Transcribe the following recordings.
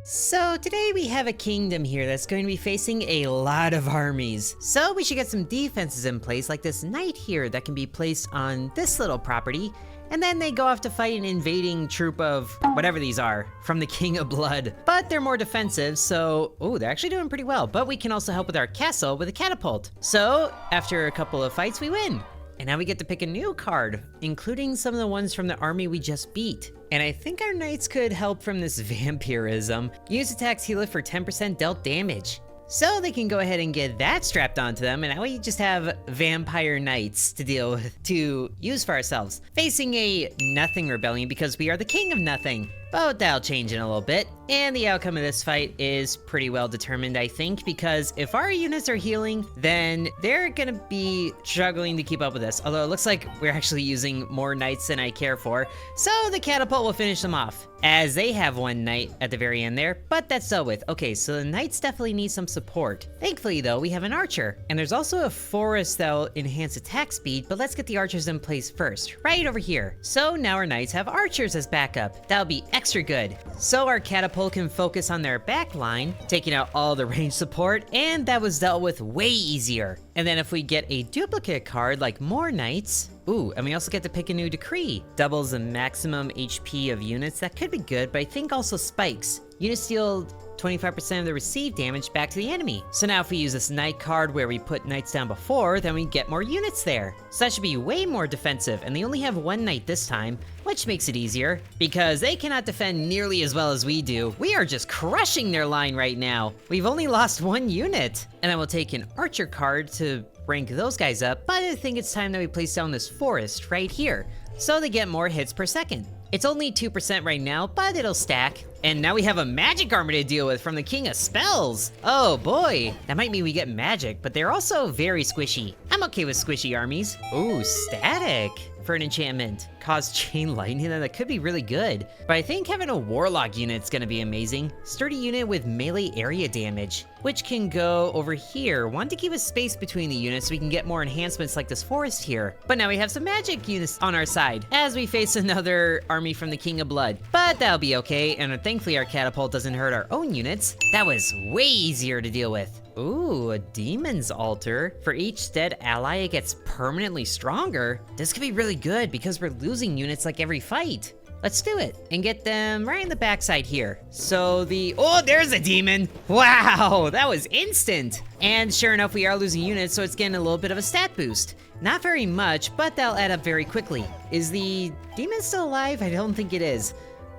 So today we have a kingdom here that's going to be facing a lot of armies. So we should get some defenses in place like this knight here that can be placed on this little property. And then they go off to fight an invading troop of whatever these are from the King of Blood. But they're more defensive, so, oh, they're actually doing pretty well. But we can also help with our castle with a catapult. So after a couple of fights, we win. And now we get to pick a new card, including some of the ones from the army we just beat. And I think our knights could help from this vampirism. Use attacks heal it for 10% dealt damage. So they can go ahead and get that strapped onto them, and now we just have vampire knights to deal with, to use for ourselves. Facing a nothing rebellion because we are the king of nothing. But that'll change in a little bit. And the outcome of this fight is pretty well determined, I think, because if our units are healing, then they're gonna be struggling to keep up with us. Although it looks like we're actually using more knights than I care for. So the catapult will finish them off, as they have one knight at the very end there, but that's dealt with. Okay, so the knights definitely need some support. Thankfully though, we have an archer. And there's also a forest that'll enhance attack speed, but let's get the archers in place first, right over here. So now our knights have archers as backup. That'll be extra good. So our catapult can focus on their back line, taking out all the range support, and that was dealt with way easier. And then if we get a duplicate card like more knights, ooh, and we also get to pick a new decree. Doubles the maximum HP of units, that could be good, but I think also spikes. Units deal 25% of the received damage back to the enemy. So now if we use this knight card where we put knights down before, then we get more units there. So that should be way more defensive, and they only have one knight this time, which makes it easier, because they cannot defend nearly as well as we do. We are just crushing their line right now. We've only lost one unit. And then we'll take an archer card to rank those guys up, but I think it's time that we place down this forest right here, so they get more hits per second. It's only 2% right now, but it'll stack. And now we have a magic armor to deal with from the King of Spells. Oh boy, that might mean we get magic, but they're also very squishy. I'm okay with squishy armies. Ooh, static for an enchantment. Cause chain lightning, that could be really good. But I think having a warlock unit's gonna be amazing. Sturdy unit with melee area damage, which can go over here. Want to keep a space between the units so we can get more enhancements like this forest here. But now we have some magic units on our side as we face another army from the King of Blood. But that'll be okay, and thankfully our catapult doesn't hurt our own units. That was way easier to deal with. Ooh, a demon's altar. For each dead ally, it gets permanently stronger. This could be really good because we're losing units like every fight. Let's do it and get them right in the backside here. So oh, there's a demon. Wow, that was instant. And sure enough, we are losing units, so it's getting a little bit of a stat boost. Not very much, but they'll add up very quickly. Is the demon still alive? I don't think it is.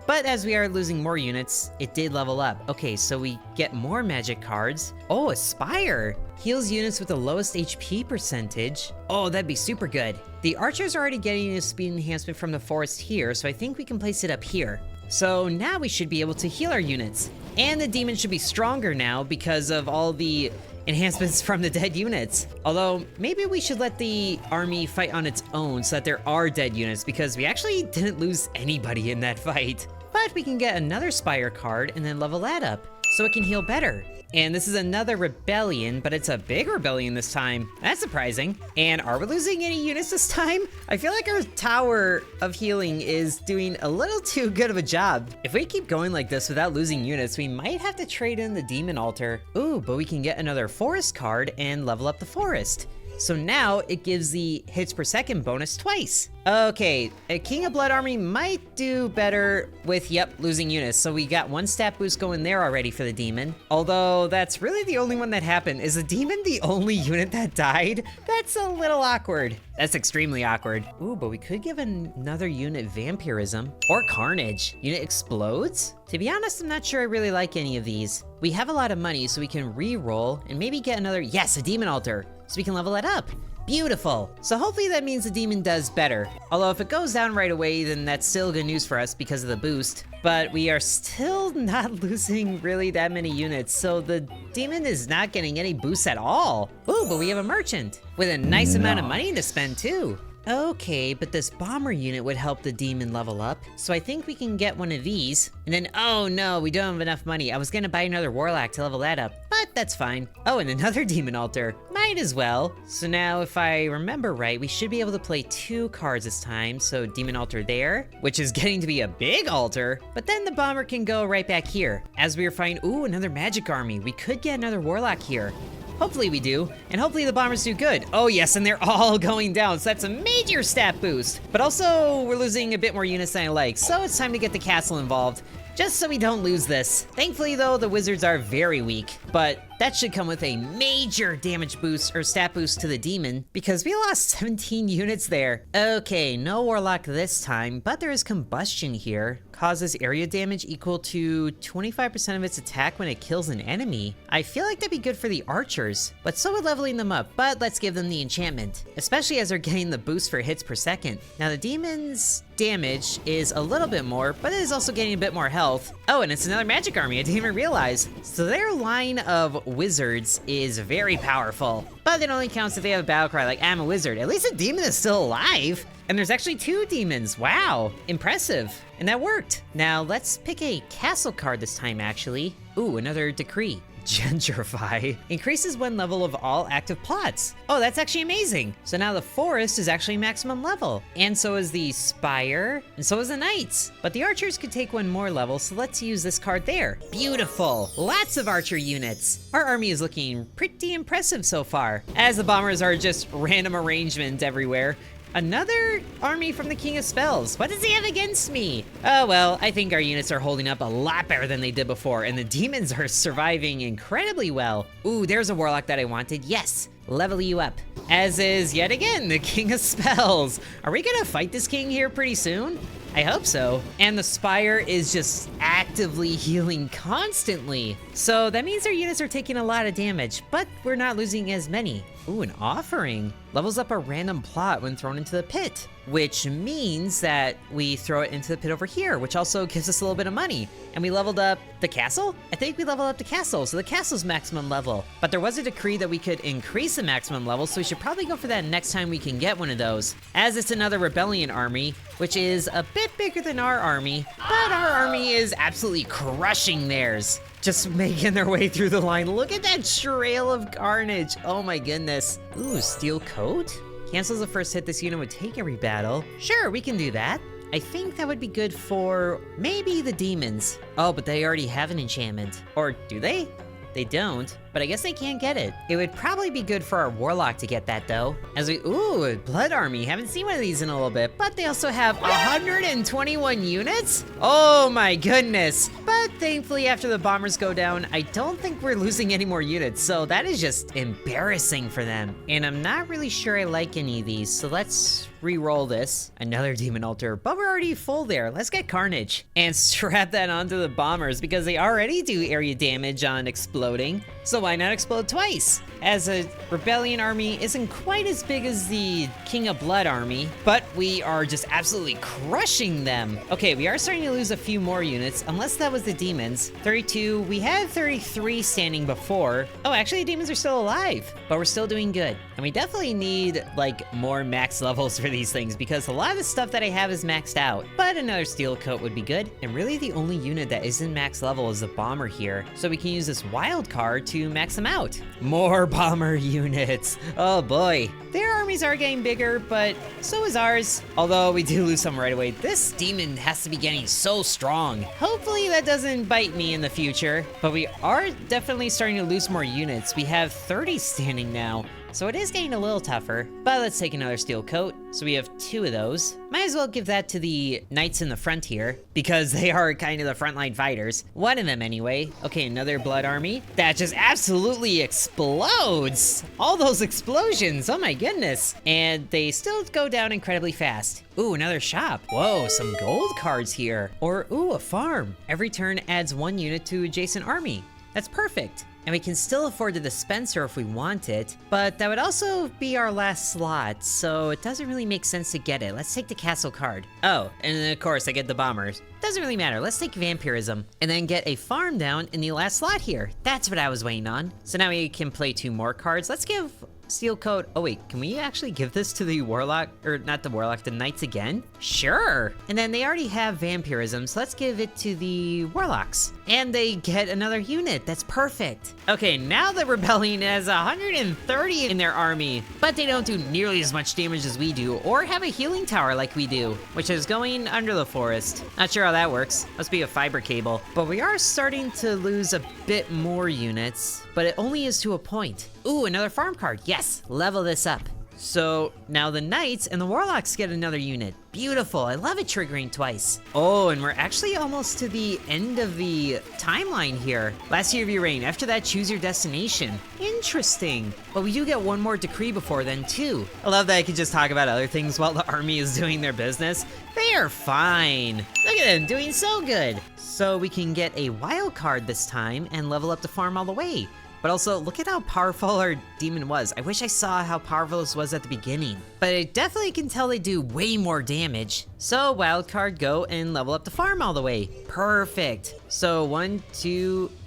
But as we are losing more units, it did level up. Okay, so we get more magic cards. Oh, Aspire. Heals units with the lowest HP percentage. Oh, that'd be super good. The archers are already getting a speed enhancement from the forest here, so I think we can place it up here. So now we should be able to heal our units. And the demon should be stronger now because of all the enhancements from the dead units. Although, maybe we should let the army fight on its own so that there are dead units, because we actually didn't lose anybody in that fight. But we can get another Spire card and then level that up, so it can heal better. And this is another rebellion, but it's a big rebellion this time. That's surprising. And are we losing any units this time? I feel like our tower of healing is doing a little too good of a job. If we keep going like this without losing units, we might have to trade in the demon altar. Ooh, but we can get another forest card and level up the forest. So now it gives the hits per second bonus twice. Okay, a King of Blood army might do better with, losing units. So we got one stat boost going there already for the demon. Although that's really the only one that happened. Is the demon the only unit that died? That's a little awkward. That's extremely awkward. Ooh, but we could give another unit vampirism or carnage. Unit explodes? To be honest, I'm not sure I really like any of these. We have a lot of money, so we can re-roll and maybe get another, yes, a demon altar, so we can level it up. Beautiful. So hopefully that means the demon does better. Although if it goes down right away, then that's still good news for us because of the boost. But we are still not losing really that many units, so the demon is not getting any boosts at all. Ooh, but we have a merchant with a nice amount of money to spend too. Okay, but this bomber unit would help the demon level up, so I think we can get one of these. And then, oh no, we don't have enough money. I was gonna buy another warlock to level that up, but that's fine. Oh, and another demon altar. Might Might as well. So now, if I remember right, we should be able to play 2 cards this time. So Demon Altar there, which is getting to be a big altar. But then the bomber can go right back here. As we are finding, ooh, another magic army. We could get another warlock here. Hopefully we do, and hopefully the bombers do good. Oh yes, and they're all going down, so that's a major stat boost. But also, we're losing a bit more units than I like, so it's time to get the castle involved, just so we don't lose this. Thankfully though, the wizards are very weak, but that should come with a major damage boost or stat boost to the demon, because we lost 17 units there. Okay, no warlock this time, but there is combustion here. Causes area damage equal to 25% of its attack when it kills an enemy. I feel like that'd be good for the archers, but so would leveling them up, but let's give them the enchantment, especially as they're getting the boost for hits per second. Now the demon's damage is a little bit more, but it is also getting a bit more health. Oh, and it's another magic army, I didn't even realize. So their line of wizards is very powerful, but it only counts if they have a battle cry like I'm a wizard. At least the demon is still alive. And there's actually 2 demons, wow, impressive. And that worked. Now let's pick a castle card this time actually. Ooh, another decree. Gentrify. Increases 1 level of all active plots. Oh, that's actually amazing. So now the forest is actually maximum level. And so is the spire, and so is the knights. But the archers could take 1 more level, so let's use this card there. Beautiful, lots of archer units. Our army is looking pretty impressive so far, as the bombers are just random arrangement everywhere. Another army from the King of Spells. What does he have against me? Oh well, I think our units are holding up a lot better than they did before, and the demons are surviving incredibly well. Ooh, there's a warlock that I wanted. Yes, level you up. As is, yet again, the King of Spells. Are we gonna fight this king here pretty soon? I hope so. And the spire is just actively healing constantly. So that means our units are taking a lot of damage, but we're not losing as many. Ooh, an offering. Levels up a random plot when thrown into the pit, which means that we throw it into the pit over here, which also gives us a little bit of money. And we leveled up the castle? I think we leveled up the castle, so the castle's maximum level. But there was a decree that we could increase the maximum level, so we should probably go for that next time we can get one of those. As it's another rebellion army, which is a bit bigger than our army, but our army is absolutely crushing theirs. Just making their way through the line. Look at that trail of carnage. Oh my goodness. Ooh, steel coat? Cancels the first hit this unit would take every battle. Sure, we can do that. I think that would be good for maybe the demons. Oh, but they already have an enchantment. Or do they? They don't, but I guess they can't get it. It would probably be good for our warlock to get that though. As we, ooh, a blood army. Haven't seen one of these in a little bit, but they also have 121 units? Oh my goodness. But thankfully after the bombers go down, I don't think we're losing any more units, so that is just embarrassing for them. And I'm not really sure I like any of these, so let's re-roll this. Another demon altar, but we're already full there. Let's get carnage and strap that onto the bombers because they already do area damage on exploding. So why not explode twice? As a rebellion army isn't quite as big as the King of Blood army, but we are just absolutely crushing them. Okay, we are starting to lose a few more units, unless that was the demons. 32, we had 33 standing before. Oh, actually the demons are still alive, but we're still doing good. And we definitely need like more max levels for these things because a lot of the stuff that I have is maxed out, but another steel coat would be good. And really the only unit that isn't max level is the bomber here. So we can use this wild card to max them out. More bomber units. Oh boy. Their armies are getting bigger, but so is ours. Although we do lose some right away. This demon has to be getting so strong. Hopefully that doesn't bite me in the future, but we are definitely starting to lose more units. We have 30 standing now. So it is getting a little tougher, but let's take another steel coat. So we have 2 of those. Might as well give that to the knights in the front here because they are kind of the frontline fighters. One of them anyway. Okay, another blood army that just absolutely explodes. All those explosions, oh my goodness. And they still go down incredibly fast. Ooh, another shop. Whoa, some gold cards here. Or ooh, a farm. Every turn adds 1 unit to adjacent army. That's perfect. And we can still afford the dispenser if we want it, but that would also be our last slot, so it doesn't really make sense to get it. Let's take the castle card. Oh, and then of course I get the bombers. Doesn't really matter, let's take vampirism, and then get a farm down in the last slot here. That's what I was waiting on. So now we can play 2 more cards. Let's give Steel coat. Oh wait, can we actually give this to the warlock, or not the warlock, the knights again? Sure. And then they already have vampirism, so let's give it to the warlocks. And they get another unit. That's perfect. Okay, now the rebellion has 130 in their army, but they don't do nearly as much damage as we do, or have a healing tower like we do, which is going under the forest. Not sure how that works. Must be a fiber cable. But we are starting to lose a bit more units, but it only is to a point. Ooh, another farm card. Yes, level this up. So now the knights and the warlocks get another unit. Beautiful, I love it triggering twice. Oh, and we're actually almost to the end of the timeline here. Last year of your reign, after that, choose your destination. Interesting. But we do get one more decree before then too. I love that I can just talk about other things while the army is doing their business. They are fine. Look at them doing so good. So we can get a wild card this time and level up the farm all the way. But also, look at how powerful our demon was. I wish I saw how powerful this was at the beginning. But I definitely can tell they do way more damage. So, wildcard, go and level up the farm all the way. Perfect. So, one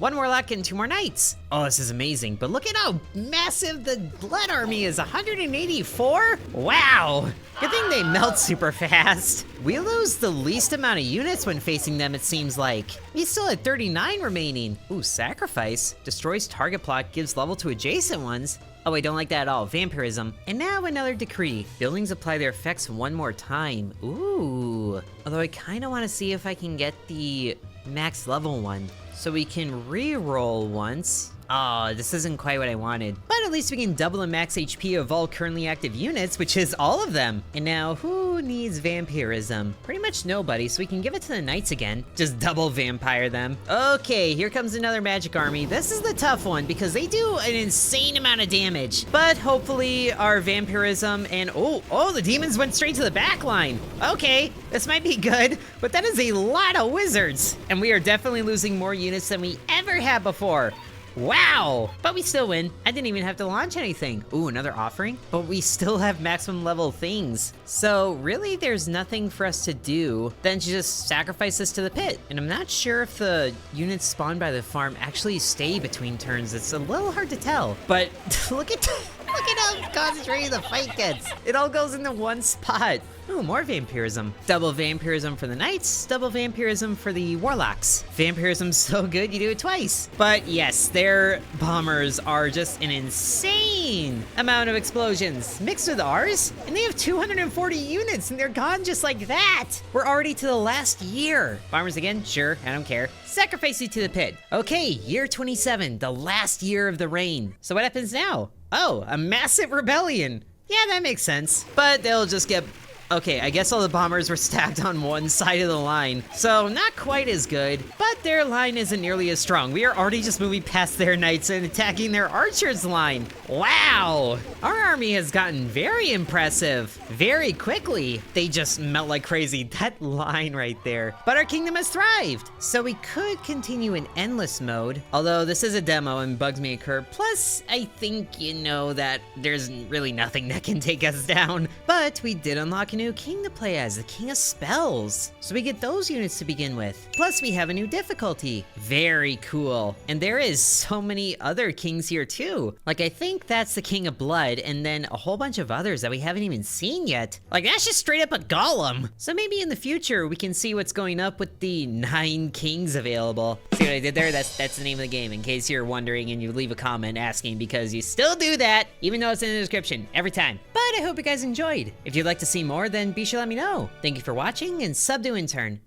warlock and 2 more knights. Oh, this is amazing. But look at how massive the blood army is. 184? Wow. Good thing they melt super fast. We lose the least amount of units when facing them, it seems like. We still had 39 remaining. Ooh, sacrifice. Destroys target plot, gives level to adjacent ones. Oh, I don't like that at all. Vampirism. And now another decree. Buildings apply their effects one more time. Ooh. Although I kind of want to see if I can get the max level one. So we can re-roll once. Oh, this isn't quite what I wanted. But at least we can double the max HP of all currently active units, which is all of them. And now, who needs vampirism? Pretty much nobody, so we can give it to the knights again. Just double vampire them. Okay, here comes another magic army. This is the tough one, because they do an insane amount of damage. But hopefully, our vampirism and... Oh, the demons went straight to the back line. Okay, this might be good, but that is a lot of wizards. And we are definitely losing more units than we ever had before. Wow! But we still win. I didn't even have to launch anything. Ooh, another offering? But we still have maximum level things. So really, there's nothing for us to do than to just sacrifice this to the pit. And I'm not sure if the units spawned by the farm actually stay between turns. It's a little hard to tell. But look at how concentrated the fight gets. It all goes into one spot. Ooh, more vampirism. Double vampirism for the knights, double vampirism for the warlocks. Vampirism's so good, you do it twice. But yes, their bombers are just an insane amount of explosions mixed with ours. And they have 240 units and they're gone just like that. We're already to the last year. Bombers again? Sure, I don't care. Sacrifice you to the pit. Okay, year 27, the last year of the reign. So what happens now? Oh, a massive rebellion. Yeah, that makes sense. But they'll just get... Okay, I guess all the bombers were stacked on one side of the line, so not quite as good, but their line isn't nearly as strong. We are already just moving past their knights and attacking their archers' line. Wow! Our army has gotten very impressive, very quickly. They just melt like crazy, that line right there. But our kingdom has thrived, so we could continue in endless mode, although this is a demo and bugs may occur. Plus, I think you know that there's really nothing that can take us down, but we did unlock new king to play as, the King of Spells. So we get those units to begin with. Plus we have a new difficulty. Very cool. And there is so many other kings here too. Like I think that's the King of Blood and then a whole bunch of others that we haven't even seen yet. Like that's just straight up a golem. So maybe in the future we can see what's going up with the 9 kings available. See what I did there? That's the name of the game in case you're wondering and you leave a comment asking, because you still do that even though it's in the description every time. But I hope you guys enjoyed. If you'd like to see more, then be sure to let me know. Thank you for watching and sub to Intern.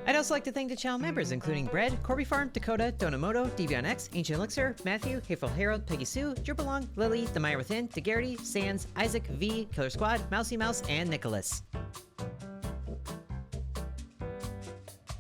I'd also like to thank the channel members, including Bread, Corby Farm, Dakota, Donamoto, DVonX, Ancient Elixir, Matthew, Hateful Harold, Peggy Sue, Drupalong, Lily, The Maya Within, DeGarity, Sans, Isaac, V, Killer Squad, Mousy Mouse, and Nicholas.